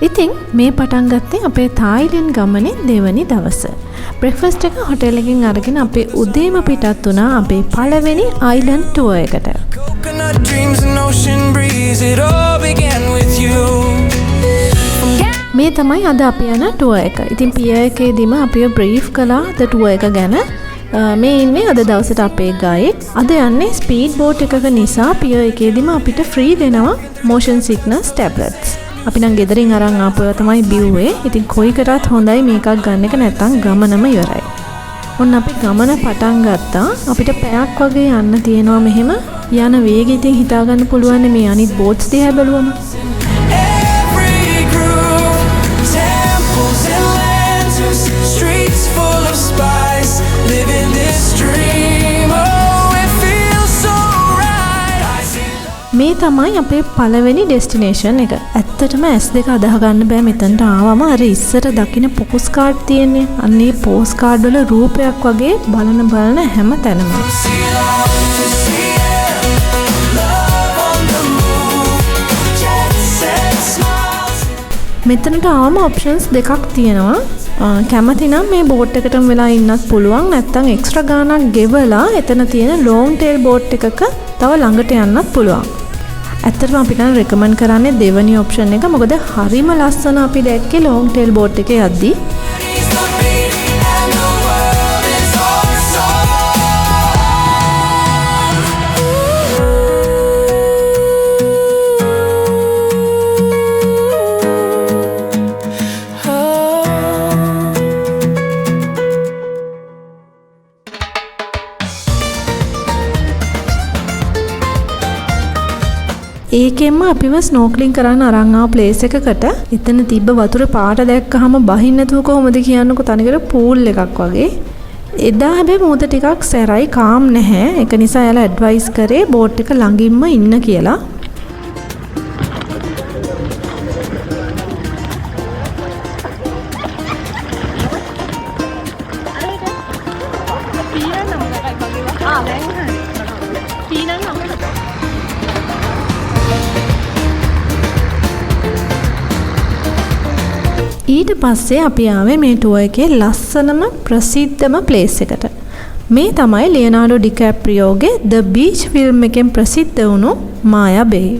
ඉතින් මේ පටන් ගත්තේ අපේ තායිලන්ත ගමනේ දෙවනි දවස. බ්‍රෙක්ෆාස්ට් එක හොටෙල් එකකින් අරගෙන අපේ උදේම පිටත් වුණා අපේ පළවෙනි අයිලන්ඩ් ටුවර් එකට. මේ තමයි අද අපි යන ටුවර් එක. ඉතින් පියර් එකේදීම අපිව බ්‍රීෆ් කළා ද ටුවර් එක ගැන. මේ ඉන්නේ අද දවසට අපේ ගයිඩ්. අද යන්නේ ස්පීඩ් බෝට් එකක නිසා පියර් එකේදීම අපිට ෆ්‍රී දෙනවා motion sickness tablets. අපි නම් ගෙදරින් අරන් ආපුවා තමයි බිව්වේ. ඉතින් කොයිකටත් හොඳයි මේකක් ගන්න එක නැත්තම් ගමනම ඉවරයි. ඔන්න අපි ගමන පටන් ගත්තා. අපිට පැයක් වගේ යන්න තියෙනවා මෙහෙම. යන වේගය ඉතින් හිතා ගන්න පුළුවන් මේ අනිත් බෝට්ස් දිහා බලුවම. මේ තමයි අපේ පළවෙනි ඩෙස්ටිනේෂන් එක. ඇත්තටම S2 අදහ ගන්න බෑ මෙතනට ආවම අර ඉස්සර දකින්න පෝස් කාඩ් තියෙන්නේ. අන්නේ පෝස් කාඩ් වල රූපයක් වගේ බලන හැම තැනම. මෙතනට ආවම ඔප්ෂන්ස් දෙකක් තියෙනවා. කැමති නම් මේ බෝට් එකටම වෙලා ඉන්නත් පුළුවන්. නැත්නම් එක්ස්ට්‍රා ගාණක් ගෙවලා එතන තියෙන ලොන්గ్ ටේල් බෝට් එකක තව ළඟට යන්නත් පුළුවන්. ඇත්තටම අපිට නම් රෙකමන්ඩ් කරන්නේ දෙවෙනි ඔප්ෂන් එක. මොකද හරිම ලස්සන අපි දැක්කේ ලොන්గ్ ටේල් බෝට් එකේ යද්දී. ඒකෙන්ම අපිව ස්නෝක්ලින් කරන්න අරන් ආව ප්ලේස් එකකට. එතන තිබ්බ වතුර පාට දැක්කහම බහින්න නැතුව කොහොමද කියන්නකෝ තනිකර පූල් එකක් වගේ. එදා හැබැයි මොහොත ටිකක් සැරයි කාම් නැහැ. ඒක නිසා එයාලා ඇඩ්වයිස් කරේ බෝට් එක ළඟින්ම ඉන්න කියලා. ඊට පස්සේ අපි ආවේ මේ ටුවර් එකේ ලස්සනම ප්‍රසිද්ධම ප්ලේස් එකට. මේ තමයි ලියනාඩෝ ඩිකැප්‍රියෝගේ The Beach ෆිල්ම් එකෙන් ප්‍රසිද්ධ වුණු මායා බේ.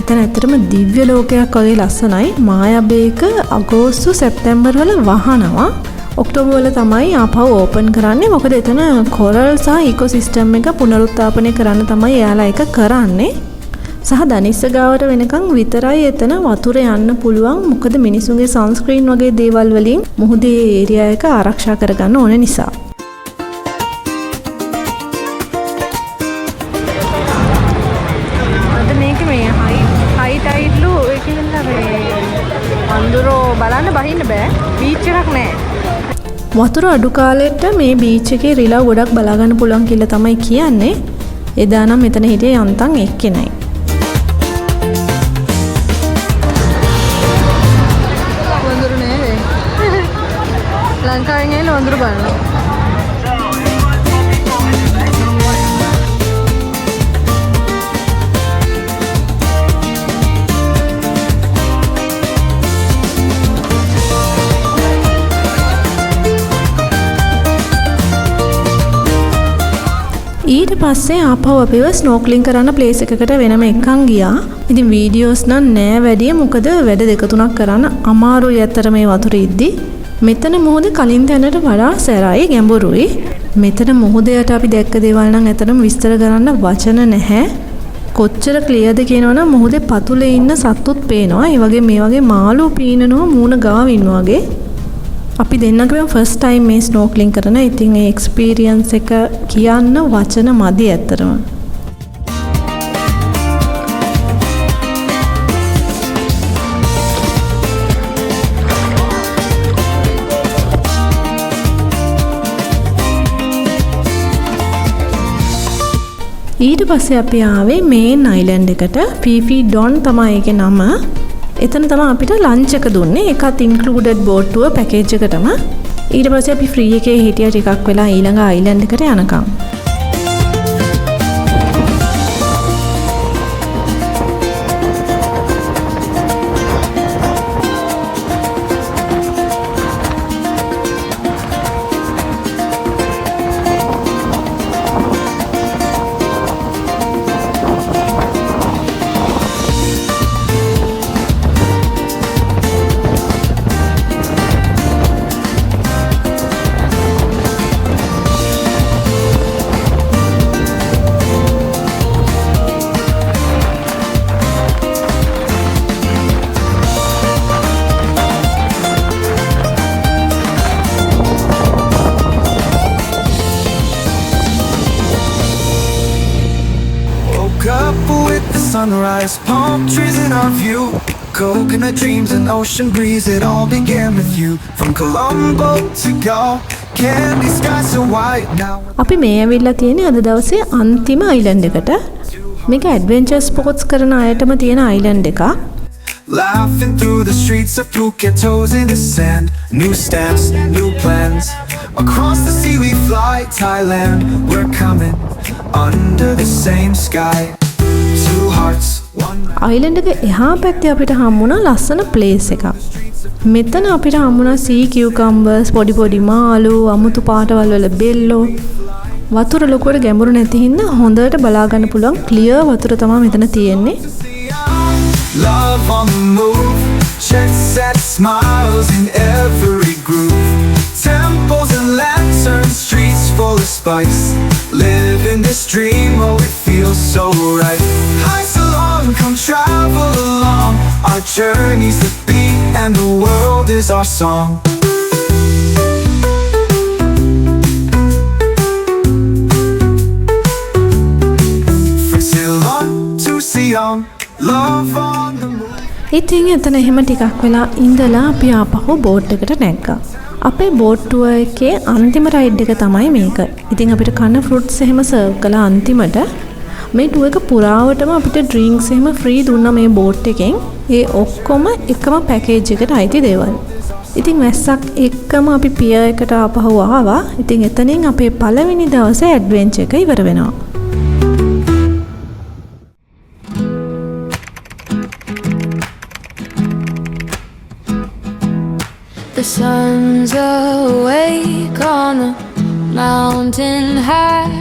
එතන ඇත්තටම දිව්‍ය ලෝකයක් වගේ ලස්සනයි. මායා බේක අගෝස්තු සැප්තැම්බර් වල වහනවා. ඔක්තෝබර් වල තමයි ආපහු ඕපන් කරන්නේ. මොකද එතන කොරල් සහ ඉකෝසිස්ටම් එක පුනරුත්ථාපනය කරන්න තමයි එයාලා ඒක කරන්නේ. සහ දනිස්ස ගාවට වෙනකන් විතරයි එතන වතුර යන්න පුළුවන්. මොකද මිනිසුන්ගේ සන්ස්ක්‍රීන් වගේ දේවල් වලින් මුහුදේ ඒරියා එක ආරක්ෂා කරගන්න ඕන නිසා. බලන්න බහින්න බෑ. බීච් එකක් නෑ. වතුර අඩු කාලෙට මේ බීච් එකේ රිලව් ගොඩක් බලා ගන්න පුළුවන් කියලා තමයි කියන්නේ. එදා නම් මෙතන හිටියේ යන්තම් එක්කෙනයි. වඳුරු නේ. ලංකාවෙන් එන වඳුරු බලනවා. ඊට පස්සේ ආපහු අපිව ස්නෝක්ලින් කරන්න ප්ලේස් එකකට වෙනම එකක් ගියා. ඉතින් වීඩියෝස් නම් නෑ වැඩි. මොකද වැඩ දෙක තුනක් කරන්න අමාරුයි අතර මේ වතුර ඉද්දි. මෙතන මුහුද කලින් තැනට වඩා සැරයි ගැඹුරුයි. මෙතන මුහුදයට අපි දැක්ක දේවල් නම් ඇත්තටම විස්තර කරන්න වචන නැහැ. කොච්චර ක්ලියර්ද කියනවනම් මුහුදේ පතුලේ ඉන්න සත්තුත් පේනවා. ඒ වගේ මේ වගේ මාළු පීනනවා මූණ ගාවින් වගේ. අපි දෙන්නගේම ෆස්ට් ටයිම් මේ ස්නෝක්ලින් කරන. ඉතින් ඒ එක්ස්පීරියන්ස් එක කියන්න වචන මදි ඇත්තටම. ඊට පස්සේ අපි ආවේ මේන් අයිලන්ඩ් එකට. ෆීෆී ඩොන් තමයි ඒකේ නම. එතන තමයි අපිට ලන්ච් එක දුන්නේ. ඒකත් ඉන්ක්ලූඩඩ් බෝට් ටුවර් පැකේජ් එකටම. ඊට පස්සේ අපි ෆ්‍රී එකේ හිටියා ටිකක් වෙලා ඊළඟ අයිලන්ඩ් එකට යනකම්. Sunrise, palm trees in our view, coconut dreams and ocean breeze. It all began with you. From Colombo to Gaul, candy skies so white now. අපි මේ ඇවිල්ලා තියෙන්නේ අද දවසේ අන්තිම අයිලන්ඩ් එකට. මේක ඇඩ්වෙන්චර් ස්පෝර්ට්ස් කරන අයටම තියෙන අයිලන්ඩ් එකක්. Laughing through the streets of Phuket, toes in the sand. New stamps, new plans. Across the sea we fly, Thailand. We're coming under the same sky. Two hearts, one. Island එක එහා පැත්තේ අපිට හම්බුණා ලස්සන place එකක්. මෙතන අපිට හම්බුණා සී කියුකම්බර්ස්, පොඩි පොඩි මාළු, අමුතු පාටවල් වල බෙල්ලෝ. වතුර ලොකුවට ගැඹුරු නැති හින්දා හොඳට බලා ගන්න පුළුවන් ක්ලියර් වතුර තමයි මෙතන තියෙන්නේ. Love on the move, jet set smiles in every groove. Temples and lanterns, streets full of spice. Live in this dream, oh it feels so right. Heights along, come travel along. Our journey's the beat and the world is our song. From Ceylon to Sion, love on the move. ඉතින් එතන එහෙම ටිකක් වෙලා ඉඳලා අපි ආපහු boat එකට නැග්ගා. අපේ බෝට් ටුවර් එකේ අන්තිම රයිඩ් එක තමයි මේක. ඉතින් අපිට කන ෆෘට්ස් එහෙම සර්ව් කළා අන්තිමට. මේ ටුවර් එක පුරාවටම අපිට ඩ්‍රින්ක්ස් එහෙම ෆ්‍රී දුන්නා මේ බෝට් එකෙන්. ඒ ඔක්කොම එකම පැකේජ් එකට අයිති දේවල්. ඉතින් වැස්සක් එක්කම අපි පියර් එකට ආපහු ආවා. ඉතින් එතනින් අපේ පළවෙනි දවසේ ඇඩ්වෙන්චර් එක ඉවර වෙනවා. The sun's awake on a mountain high.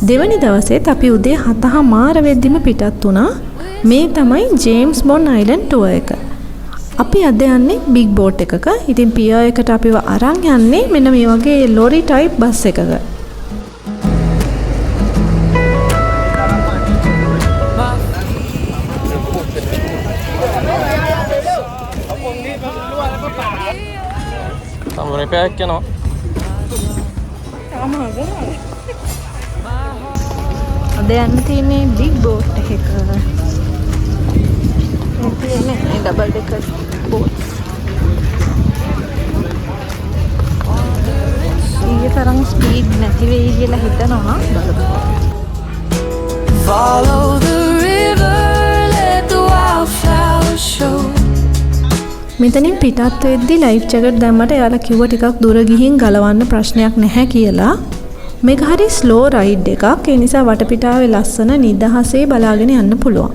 දෙවැනි දවසේත් අපි උදේ 7:00 වෙද්දිම පිටත් වුණා. මේ තමයි ජේම්ස් බොන්ඩ් අයිලන්ඩ් ටුවර් එක. අපි අද යන්නේ බිග් බෝට් එකක. ඉතින් පියර් එකට අපිව අරන් යන්නේ මෙන්න මේ වගේ ලොරි ටයිප් බස් එකක. Tambore pecchia no? අද යන්න තියෙන්නේ බිග් බෝට් එකක. මේ තියෙන්නේ ඩබල් ඩෙකර් බෝට්. ඊයේ තරම් ස්පීඩ් නැති වෙයි කියලා හිතනවා බලමු. Follow the river, let the wildflowers show. මෙතනින් පිටත් වෙද්දි ලයිෆ් ජැකට් දැම්මට එයාලා කිව්ව ටිකක් දුර ගිහින් ගලවන්න ප්‍රශ්නයක් නැහැ කියලා. මේක හරි ස්ලෝ රයිඩ් එකක්. ඒ නිසා වටපිටාවේ ලස්සන නිදහසේ බලාගෙන යන්න පුළුවන්.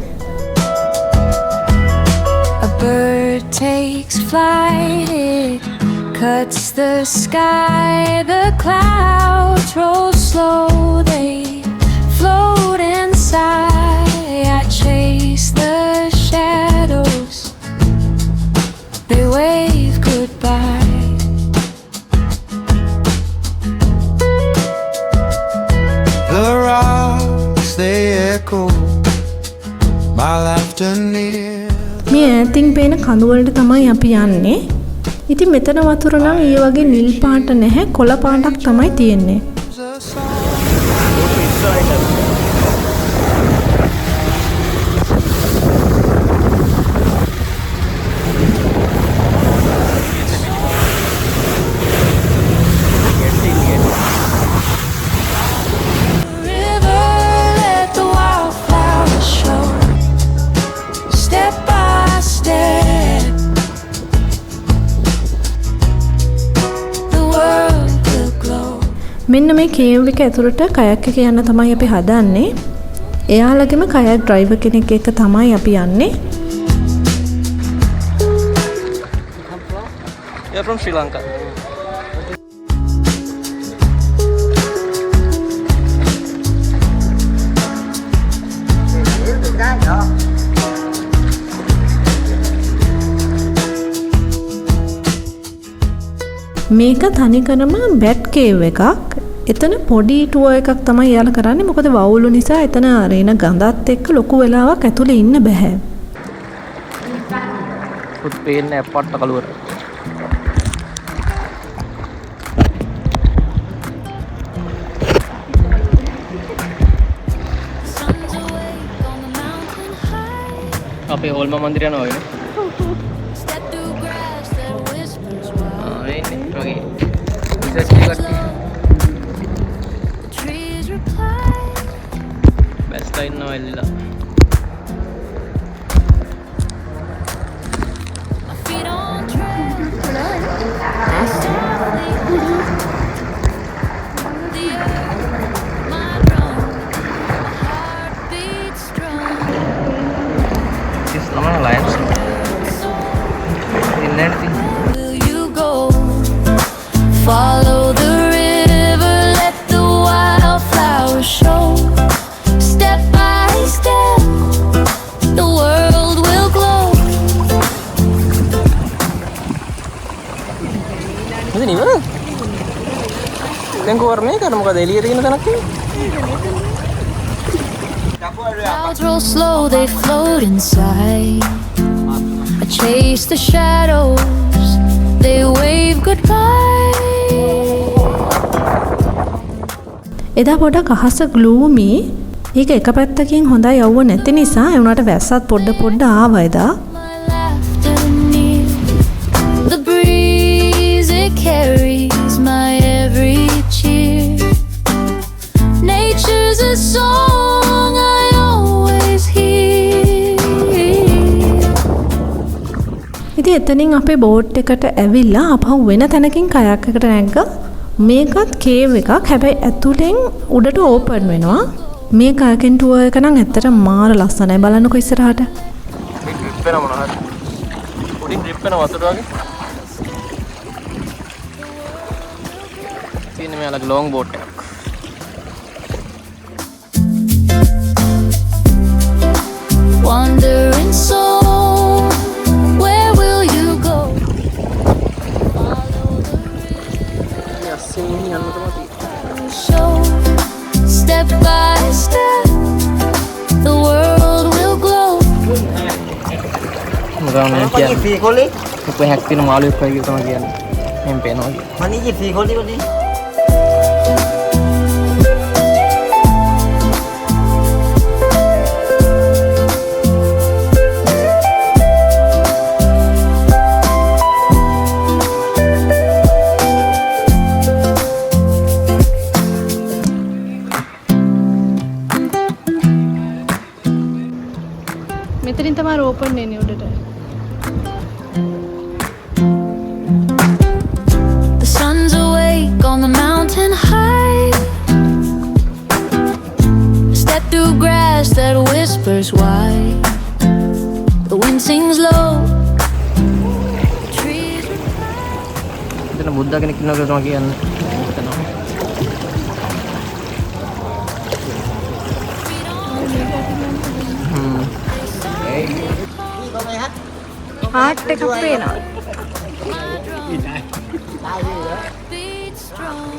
A bird takes flight, it cuts the sky, the clouds roll slow, they float inside. I chase the shadows, they wave goodbye. The rocks they echo my laughter near. මේ ඈතින් පේන කඳු වලට තමයි අපි යන්නේ. ඉතින් මෙතන වතුර නම් ඊ වගේ නිල් පාට නැහැ, කොළ පාටක් තමයි තියෙන්නේ. River, let the wildflowers show. Step by step, the world will glow. මෙන්න මේ කේව් එක ඇතුළට කයක් එක යන්න තමයි අපි හදන්නේ. එයාලගෙම කයක් ඩ්‍රයිවර් කෙනෙක් එක්ක තමයි අපි යන්නේ. You're from Sri Lanka. මේක තනිකරම බැට් කේව් එකක්. එතන පොඩි ටුවර් එකක් තමයි යාලා කරන්නේ. මොකද වවුලු නිසා එතන රේන ගඳත් එක්ක ලොකු වෙලාවක් ඇතුලේ ඉන්න බෑ. පුත් පේන්නේ අප්පට්ට කලුවර. Sun's awake on the mountain high. අපේ හෝල්ම මන්දිරය යනවා වගේ. Step through grass that whispers wild. එන්නේ වගේ. රිසර්ච් එකක් The trees reply. බැස්ලා ඉන්නවා එල්ලලා. My feet on trail. They softly hum. The earth, my drum. My heart beats strong. This nama Lions. ඉන්නේ Will you go? Follow the river, let the wildflowers show. Step by step, the world will glow. මොකද නිවන? දැන් කොහොමද මේක මොකද එළියට තියෙන තැනක් Clouds roll slow, they float inside. I chase the shadows, they wave goodbye. එදා පොඩක් අහස ග්ලූමි. ඒක එක පැත්තකින් හොඳයි යවුව නැති නිසා ඒ උනාට වැස්සත් පොඩ ආවා එදා. My laughter near, the breeze it carries my every cheer. Nature's a song I always hear. ඉතින් එතනින් අපේ බෝට් එකට ඇවිල්ලා අපහු වෙන තැනකින් කයක් එකට නැග්ගා. මේකත් කේව් එකක්. හැබැයි ඇතුලෙන් උඩට ඕපන් වෙනවා. මේ කයකින් ටුවර් එක නම් ඇත්තට මාර ලස්සනයි. බලන්නකෝ ඉස්සරහට. මේ ඩ්‍රිප් වෙන මොනවද? උඩින් ඩ්‍රිප් වෙන වතුර වගේ. තියෙන්නේ මෙයාලගේ ලොන්ග් බෝට් එකක්. Wandering soul, where will you go? Follow the යස්සින් යන්න තමයි තියෙන්නේ. river, show. Step by step, the world will glow. මොකද මේ කියන්නේ? Fíjole, කොහේ හැක් තියෙන මාළුවෙක් වගේ කියලා තමයි කියන්නේ. එහෙම පේනවා කියන්නේ. maniji fíjole, maniji. මෙතනින් තමයි ඕපන් වෙන්නේ උඩට. The sun's awake on the mountain high. Step through grass that whispers why. The wind sings low. Trees එතන බුද්ධ කෙනෙක් ඉන්නවා කියලා තමයි කියන්නේ. ආට් එකක් පේනවා. beat strong.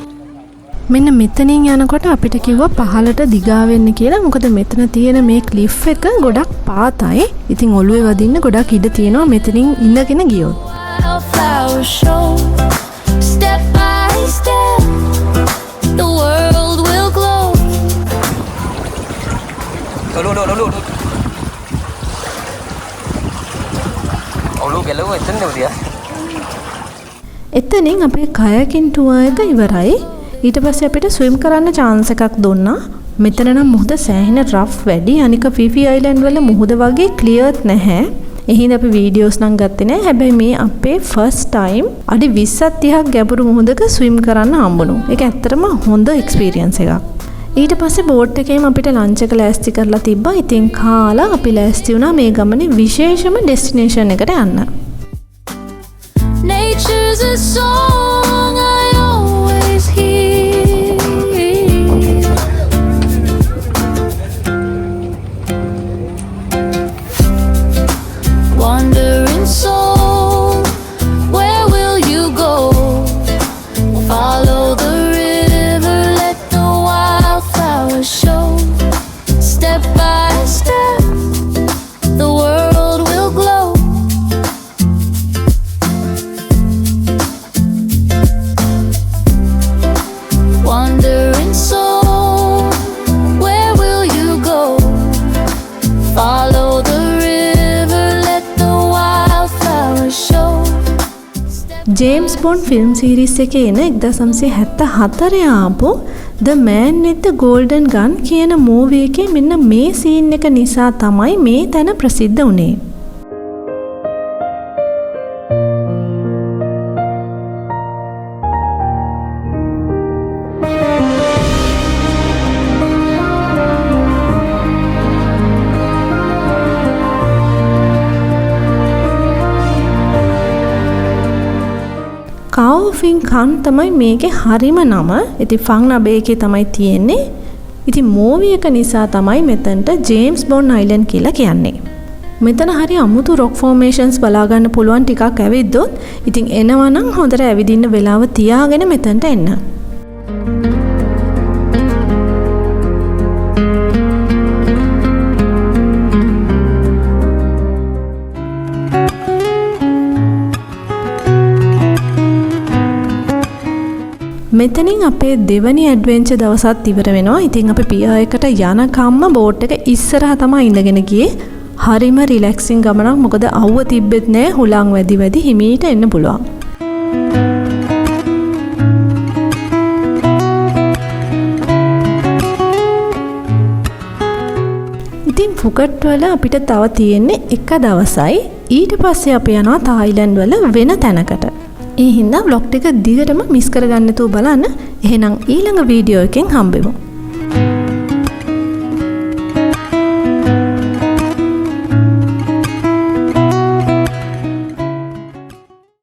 මෙන්න මෙතනින් යනකොට අපිට කිව්වා පහළට දිගා වෙන්න කියලා. මොකද මෙතන තියෙන මේ ක්ලිෆ් එක ගොඩක් පාතයි. ඉතින් ඔළුවේ වදින්න ගොඩක් ඉඩ තියෙනවා මෙතනින් ඉඳගෙන ගියොත්. Wildflowers show. Step by step, the world will glow. ඔලු ගැලුව එතනද උදියා. එතනින් අපේ කයකින් ටුවර් එක ඉවරයි. ඊට පස්සේ අපිට ස්විම් කරන්න chance එකක් දුන්නා. මෙතන නම් මුහුද සෑහෙන රෆ් වැඩි. අනික ෆිෆි අයිලන්ඩ් වල මුහුද වගේ ක්ලියර්ත් නැහැ. එහෙනම් අපි වීඩියෝස් නම් ගත්තේ නැහැ. හැබැයි මේ අපේ ෆස්ට් ටයිම් අඩි 20ක් 30ක් ගැඹුරු මුහුදක ස්විම් කරන්න හම්බුණා. ඒක ඇත්තටම හොඳ එක්ස්පීරියන්ස් එකක්. ඊට පස්සේ බෝට් එකේම අපිට ලන්ච් එක ලෑස්ති කරලා තිබ්බා. ඉතින් කාලා අපි ලෑස්ති වුණා මේ ගමනේ විශේෂම ඩෙස්ටිනේෂන් එකට යන්න. Nature's a song I always hear. Wandering soul, where will you go? Follow the river, let the wildflowers show. Step by step, the world will glow. Wandering soul, where will you go? Follow the river, let the wildflowers show. James bond film series එකේ එන 1974 ආපු The Man with the Golden Gun කියන movie එකේ මෙන්න මේ scene එක නිසා තමයි මේ තැන ප්‍රසිද්ධ වුණේ. කාවෝෆින් කන් තමයි මේකේ හරිම නම. ඉතින් ෆන් නබේ එකේ තමයි තියෙන්නේ. ඉතින් මූවි එක නිසා තමයි මෙතනට ජේම්ස් බොන්ඩ් අයිලන්ඩ් කියලා කියන්නේ. මෙතන හරි අමුතු රොක් ෆෝමේෂන්ස් බලා ගන්න පුළුවන් ටිකක් ඇවිද්දොත්. ඉතින් එනවා නම් හොඳට ඇවිදින්න වෙලාව තියාගෙන මෙතනට එන්න. මෙතනින් අපේ දෙවනි ඇඩ්වෙන්චර් දවසත් ඉවර වෙනවා. ඉතින් අපි පියා එකට යනකම්ම බෝට් එක ඉස්සරහා තමයි ඉඳගෙන ගියේ. හරිම රිලැක්සින් ගමනක්. මොකද අවුව තිබ්බෙත් නෑ. හුලං වැඩි වැඩි හිමීට එන්න පුළුවන්. ඉතින් ෆුකට් වල අපිට තව තියෙන්නේ එක දවසයි. ඊට පස්සේ අපි යනවා තායිලන්ඩ් වල වෙන තැනකට. ඒ හින්දා vlog එක දිගටම මිස් කරගන්න නැතුව බලන්න. එහෙනම් ඊළඟ වීඩියෝ එකෙන් හම්බෙමු.